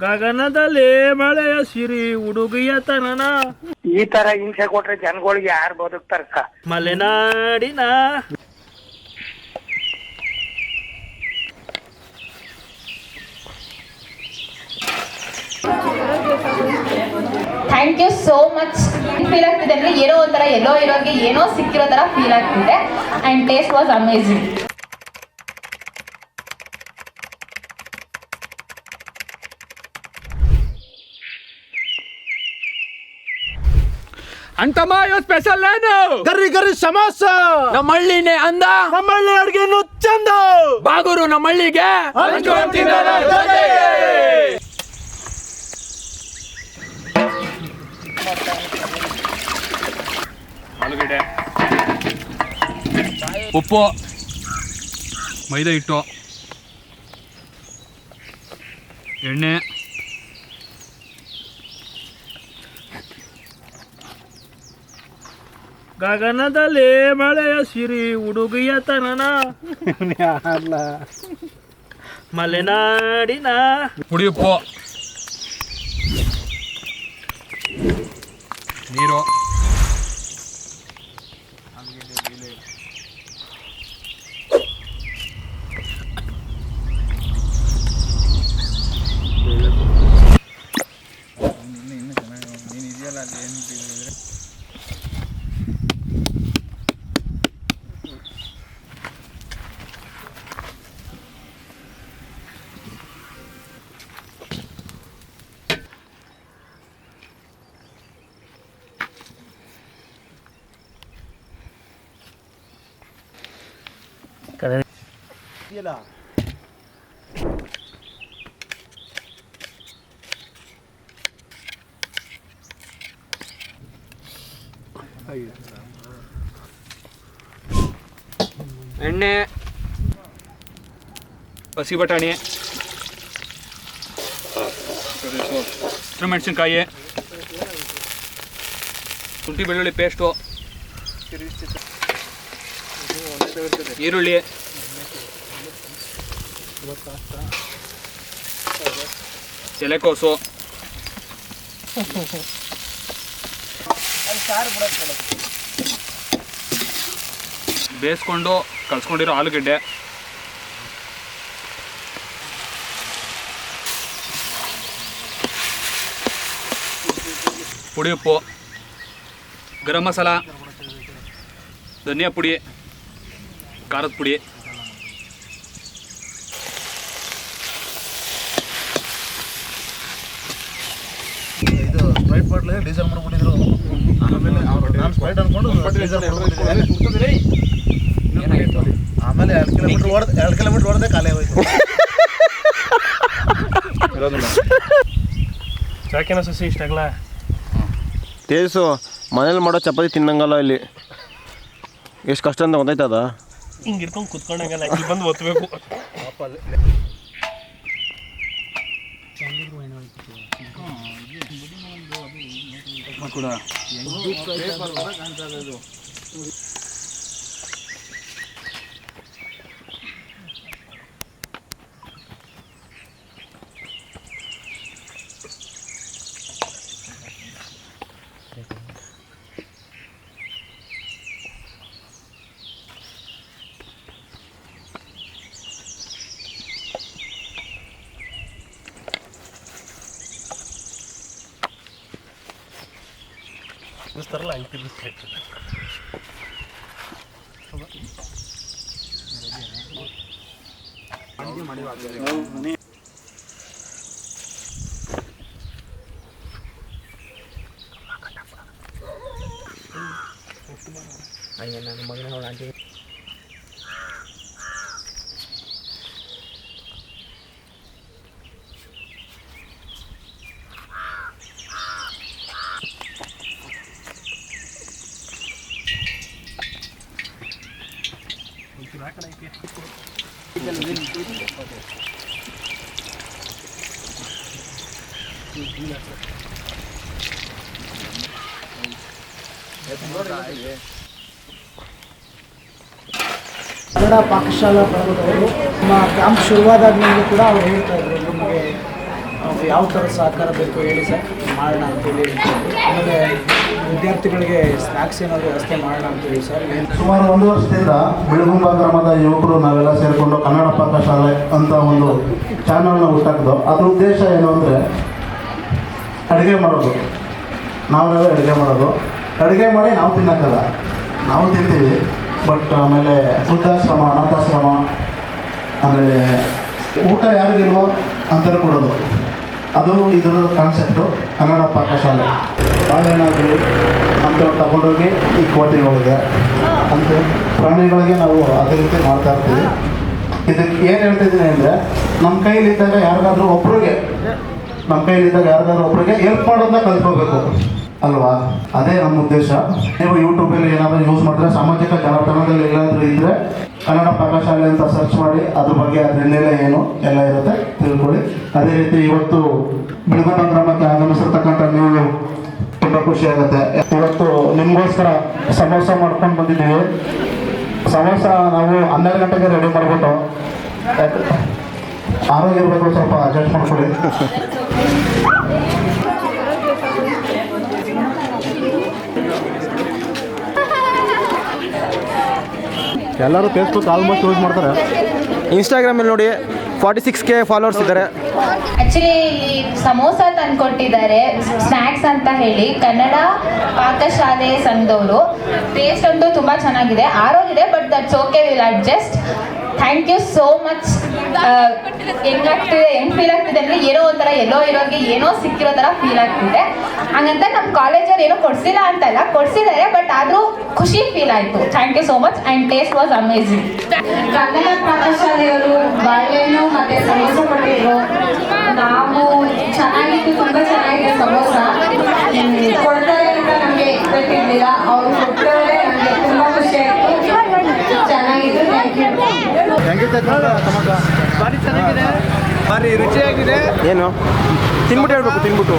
ಗಗನದಲ್ಲಿ ಮಳೆಯ ಸಿರಿ ಹುಡುಗಿಯ ತನನ. ಈ ತರ ಹಿಂಸೆ ಕೊಟ್ರೆ ಜನಗಳಿಗೆ ಯಾರು ಬದುಕ್ತಾರಕ್ಕ? ಮಲೆನಾಡಿನ thank you so much. Feel ಆಗ್ತಿದೆ ಅಂದರೆ ಏನೋ ಒಂಥರ ಎಲ್ಲೋ ಇರೋರಿಗೆ ಏನೋ ಸಿಕ್ಕಿರೋ ಥರ ಫೀಲ್ ಆಗ್ತಿದೆ. And taste was amazing. ಅಂತಮಾಯೋ ಸ್ಪೆಷಲ್ ಏನು? ಗರಿ ಗರಿ ಸಮೋಸ. ನಮ್ಮಳ್ಳಿನೇ ಅಂದ, ನಮ್ಮಳ್ಳಿ ಅಡ್ಗೆ ಚಂದ. ಬಾಗೂರು ನಮ್ಮಳ್ಳಿಗೆ ಆಲೂಗಡ್ಡೆ, ಉಪ್ಪು, ಮೈದಾ ಹಿಟ್ಟು, ಎಣ್ಣೆ, ಗಗನದಲ್ಲಿ ಮಳೆಯ ಸಿರಿ ಹುಡುಗಿಯ ತನನ. ಮಲೆನಾಡಿನ ಪುಡಿ ಉಪ್ಪು, ನೀರು, ಎಣ್ಣೆ, ಹಸಿ ಬಟಾಣಿ, ಮೆಣಸಿನ್ಕಾಯಿ, ಶುಂಠಿ ಬೆಳ್ಳುಳ್ಳಿ ಪೇಸ್ಟು, ಈರುಳ್ಳಿ, ಎಲೆಕೋಸು, ಬೇಯಿಸ್ಕೊಂಡು ಕಲ್ಸ್ಕೊಂಡಿರೋ ಆಲೂಗಡ್ಡೆ, ಪುಡಿ ಉಪ್ಪು, ಗರಂ ಮಸಾಲ, ಧನಿಯಾ ಪುಡಿ, ಖಾರದ ಪುಡಿ, ಇದು ಸ್ಪ್ರೈಟ್ ಬಾಟ್ಲ್ ಡೀಸೆಲ್ ಮಾಡ್ಬಿಟ್ಟಿದ್ರು. ಆಮೇಲೆ ನಾನು ಸ್ಪ್ರೈಟ್ ಅನ್ಕೊಂಡು ಡೀಸೆಲ್ ಆಮೇಲೆ 2 ಕಿಲೋಮೀಟರ್ ಹೊಡೆದೇ ಖಾಲಿ ಆಗೋಯ್ತು. ಸಾಕಿನ ಸಸಿ ಇಷ್ಟ ಆಗಲ್ಲ. ತೇಜಸ್ಸು ಮನೇಲಿ ಮಾಡೋ ಚಪಾತಿ ತಿನ್ನಂಗಲ್ಲ ಇಲ್ಲಿ. ಎಷ್ಟು ಕಷ್ಟ ಅಂತ ಗೊತ್ತಾಯ್ತದ. ಹಿಂಗೆ ಇರ್ಕೊಂಡು ಕುತ್ಕೊಂಡಂಗಲ್ಲ, ಇಲ್ಲಿ ಬಂದು ಒತ್ತಬೇಕು. ತಿರ್ಸ್ತಾರಲ್ಲ ಹಂಗೆ ತಿರ್ಗಿಸ್ಬೇಕು. ಹಂಗೆ ನನ್ನ ಮಗನ ಆಂಟಿ ಕನ್ನಡ ಪಾಕಶಾಲಾ ಬಳಗದವರು ನಮ್ಮ ಕ್ಯಾಂಪ್ ಶುರುವಾದಾದ್ಮೇಲೆ ಕೂಡ ಅವ್ರು ಹೇಳ್ತಾ ಇದ್ರು, ನಮಗೆ ಯಾವ ಥರ ಸಹಕಾರ ಬೇಕು ಹೇಳಿ ಸರ್, ಮಾಡೋಣ ಅಂತೇಳಿ. ಆಮೇಲೆ ವಿದ್ಯಾರ್ಥಿಗಳಿಗೆ ಸ್ನ್ಯಾಕ್ಸ್ ಏನಾದರೂ ವ್ಯವಸ್ಥೆ ಮಾಡೋಣ ಅಂತೇಳಿ ಸರ್. ಸುಮಾರು 1 ವರ್ಷದಿಂದ ಬಿಳುಗುಂಬ ಗ್ರಾಮದ ಯುವಕರು ನಾವೆಲ್ಲ ಸೇರಿಕೊಂಡು ಕನ್ನಡ ಪಾಕಶಾಲೆ ಅಂತ ಒಂದು ಚಾನಲ್ನ ಹುಟ್ಟಾಕಿದ್ದು. ಅದ್ರ ಉದ್ದೇಶ ಏನು ಅಂದರೆ ಅಡುಗೆ ಮಾಡೋದು, ನಾವೆಲ್ಲ ಅಡುಗೆ ಮಾಡೋದು. ಅಡುಗೆ ಮಾಡಿ ನಾವು ತಿನ್ನೋಕ್ಕಲ್ಲ, ನಾವು ತಿಂತೀವಿ, ಬಟ್ ಆಮೇಲೆ ವೃದ್ಧಾಶ್ರಮ, ಅನಾಥಾಶ್ರಮ, ಆಮೇಲೆ ಊಟ ಯಾರಿಗಿಲ್ವೋ ಅಂತಾರೆ ಕೊಡೋದು. ಅದು ಇದರ ಕಾನ್ಸೆಪ್ಟು ಕನ್ನಡ ಪಾಕಶಾಲೆ. ಬಾಳೆಹಣ್ಣಾಗಲಿ ಅಂಥವ್ರು ತಗೊಂಡೋಗಿ ಈ ಕೋಟೆಗಳಿಗೆ ಅಂತ ಪ್ರಾಣಿಗಳಿಗೆ ನಾವು ಅದೇ ರೀತಿ ಮಾಡ್ತಾ ಇರ್ತೀವಿ. ಇದಕ್ಕೆ ಏನು ಹೇಳ್ತಿದ್ದೀನಿ ಅಂದರೆ, ನಮ್ಮ ಕೈಲಿದ್ದಾಗ ಯಾರಿಗಾದ್ರೂ ಒಬ್ರಿಗೆ ಹೆಲ್ಪ್ ಮಾಡೋದನ್ನ ಕಲ್ತ್ಕೋಬೇಕು ಅಲ್ವಾ? ಅದೇ ನಮ್ಮ ಉದ್ದೇಶ. ನೀವು ಯೂಟ್ಯೂಬಲ್ಲಿ ಏನಾದರೂ ಯೂಸ್ ಮಾಡಿದ್ರೆ, ಸಾಮಾಜಿಕ ಜಾಲತಾಣದಲ್ಲಿ ಎಲ್ಲಾದರೂ ಇದ್ದರೆ ಕನ್ನಡ ಪಾಕಶಾಲೆ ಅಂತ ಸರ್ಚ್ ಮಾಡಿ ಅದ್ರ ಬಗ್ಗೆ ಅದ್ರ ಹಿನ್ನೆಲೆ ಏನು ಎಲ್ಲ ಇರುತ್ತೆ ತಿಳ್ಕೊಳ್ಳಿ. ಅದೇ ರೀತಿ ಇವತ್ತು ಬಿಳುಗುಂಬ ಗ್ರಾಮಕ್ಕೆ ಆಗಮಿಸಿರ್ತಕ್ಕಂಥ ನೀವು ತುಂಬ ಖುಷಿ ಆಗುತ್ತೆ. ಇವತ್ತು ನಿಮಗೋಸ್ಕರ ಸಮೋಸ ಮಾಡ್ಕೊಂಡು ಬಂದಿದ್ದೀವಿ. ಸಮೋಸ ನಾವು 12 ಗಂಟೆಗೆ ರೆಡಿ ಮಾಡಿಬಿಟ್ಟು, ಆರೋಗ್ಯ ಇರಬೇಕು, ಸ್ವಲ್ಪ ಅಡ್ಜಸ್ಟ್ ಮಾಡ್ಕೊಳ್ಳಿ. ಎಲ್ಲರೂ ಫೇಸ್ಬುಕ್ ಆಲ್ಮೋಸ್ಟ್ ಯೂಸ್ ಮಾಡ್ತಾರೆ. ಇನ್ಸ್ಟಾಗ್ರಾಮಲ್ಲಿ ನೋಡಿ 46K ಫಾಲೋವರ್ಸ್ ಇದ್ದಾರೆ. ಆ್ಯಕ್ಚುಲಿ ಇಲ್ಲಿ ಸಮೋಸ ತಂದ್ಕೊಟ್ಟಿದ್ದಾರೆ, ಸ್ನ್ಯಾಕ್ಸ್ ಅಂತ ಹೇಳಿ ಕನ್ನಡ ಪಾಕಶಾಲೆ ಸಂಘದವರು. ಟೇಸ್ಟ್ ಅಂತೂ ತುಂಬ ಚೆನ್ನಾಗಿದೆ, ಆರೋಗಿದೆ, but that's okay, will adjust. Thank you so much. ಹೆಂಗ್ ಫೀಲ್ ಆಗ್ತಿದೆ ಅಂದರೆ, ಏನೋ ಒಂಥರ ಎಲ್ಲೋ ಇರೋರಿಗೆ ಏನೋ ಸಿಕ್ಕಿರೋ ಥರ ಫೀಲ್ ಆಗ್ತಿದೆ. ಹಂಗಂತ ನಮ್ಮ ಕಾಲೇಜವ್ರು ಏನೋ ಕೊಡಿಸಿಲ್ಲ ಅಂತಲ್ಲ, ಕೊಡಿಸಿದ್ದಾರೆ, ಬಟ್ ಆದರೂ ಖುಷಿ ಫೀಲ್ ಆಯಿತು. Thank you so much and taste was amazing. Kannada ಪಾಕಶಾಲೆಯವರು ಬಾಳೆಹಣ್ಣು ಮತ್ತೆ ಸಮೋಸ ಕೊಟ್ಟಿದ್ರು. ನಾವು ಚೆನ್ನಾಗಿತ್ತು, ತುಂಬ ಚೆನ್ನಾಗಿದೆ ಸಮೋಸ. ಕೊಡ್ತಾರೆ ಅಂತ ನಮಗೆ ಎಕ್ಸ್ಪೆಕ್ಟ್ ಇರಲಿಲ್ಲ, ಅವರು ಕೊಟ್ಟರೆ ನಮಗೆ ತುಂಬ ಖುಷಿ ಆಯಿತು. ಚೆನ್ನಾಗಿತ್ತು. ಭಾರಿ ರುಚಿಯಾಗಿದೆ. ಏನು ತಿನ್ಬಿಟ್ಟು ಹೇಳ್ಬೇಕು, ತಿನ್ಬಿಟ್ಟು